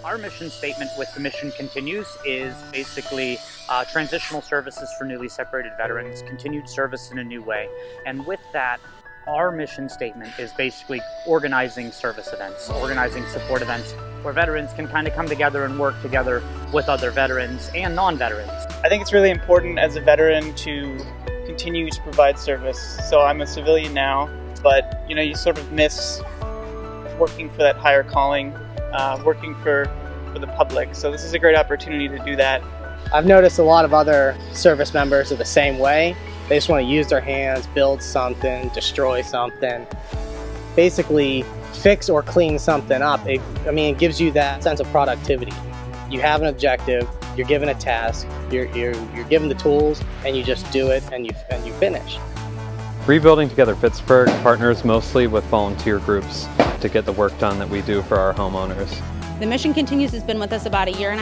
Our mission statement with The Mission Continues is basically transitional services for newly separated veterans, continued service in a new way. And with that, our mission statement is basically organizing service events, organizing support events where veterans can kind of come together and work together with other veterans and non-veterans. I think it's really important as a veteran to continue to provide service. So I'm a civilian now, but you sort of miss working for that higher calling, working for the public. So this is a great opportunity to do that. I've noticed a lot of other service members are the same way. They just want to use their hands, build something, destroy something, basically fix or clean something up. It gives you that sense of productivity. You have an objective, you're given a task, you're given the tools, and you just do it and you finish. Rebuilding Together Pittsburgh partners mostly with volunteer groups to get the work done that we do for our homeowners. The Mission Continues has been with us about 1.5 years,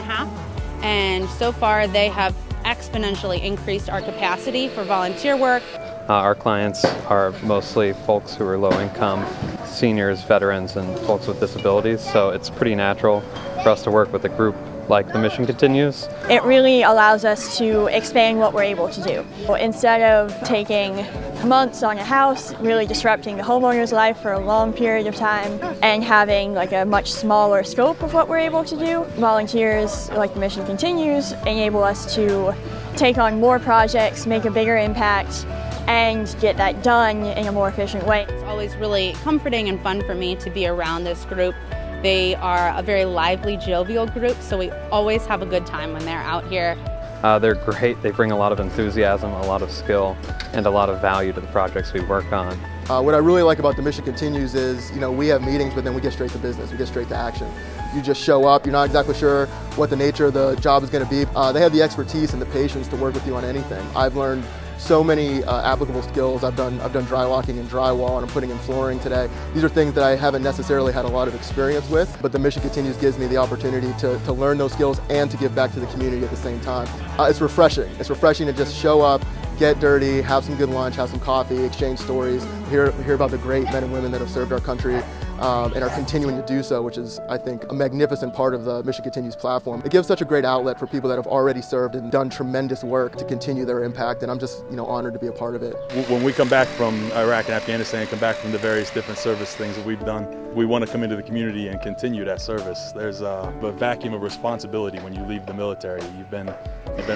and so far they have exponentially increased our capacity for volunteer work. Our clients are mostly folks who are low income, seniors, veterans, and folks with disabilities, so it's pretty natural for us to work with a group like The Mission Continues. It really allows us to expand what we're able to do. Instead of taking months on a house, really disrupting the homeowner's life for a long period of time, and having like a much smaller scope of what we're able to do, volunteers like The Mission Continues enable us to take on more projects, make a bigger impact, and get that done in a more efficient way. It's always really comforting and fun for me to be around this group. They are a very lively, jovial group, so we always have a good time when they're out here. They're great. They bring a lot of enthusiasm, a lot of skill, and a lot of value to the projects we work on. What I really like about The Mission Continues is, we have meetings, but then we get straight to business. We get straight to action. You just show up. You're not exactly sure what the nature of the job is going to be. They have the expertise and the patience to work with you on anything. I've learned so many applicable skills. I've done dry locking and drywall, and I'm putting in flooring today. These are things that I haven't necessarily had a lot of experience with, but The Mission Continues gives me the opportunity to learn those skills and to give back to the community at the same time. It's refreshing. It's refreshing to just show up, get dirty, have some good lunch, have some coffee, exchange stories, hear about the great men and women that have served our country and are continuing to do so, which is, I think, a magnificent part of the Mission Continues platform. It gives such a great outlet for people that have already served and done tremendous work to continue their impact, and I'm just honored to be a part of it. When we come back from Iraq and Afghanistan, come back from the various different service things that we've done, we want to come into the community and continue that service. There's a vacuum of responsibility when you leave the military. You've been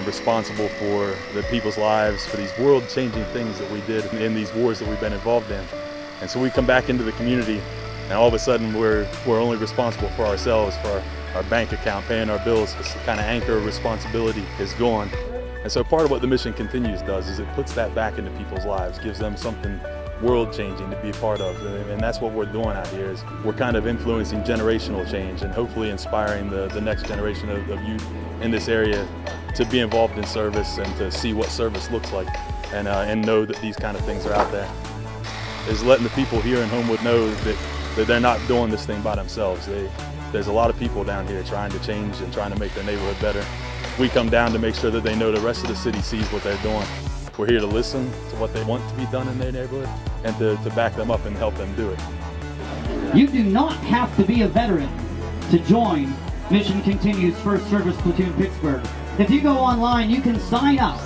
responsible for the people's lives, for these world-changing things that we did in these wars that we've been involved in. And so we come back into the community, and all of a sudden we're only responsible for ourselves, for our bank account, paying our bills. This kind of anchor of responsibility is gone. And so part of what The Mission Continues does is it puts that back into people's lives, gives them something world-changing to be a part of. And that's what we're doing out here, is we're kind of influencing generational change and hopefully inspiring the next generation of youth in this area to be involved in service and to see what service looks like and know that these kind of things are out there. Is letting the people here in Homewood know that they're not doing this thing by themselves. There's a lot of people down here trying to change and trying to make their neighborhood better. We come down to make sure that they know the rest of the city sees what they're doing. We're here to listen to what they want to be done in their neighborhood and to back them up and help them do it. You do not have to be a veteran to join Mission Continues 1st Service Platoon Pittsburgh. If you go online, you can sign up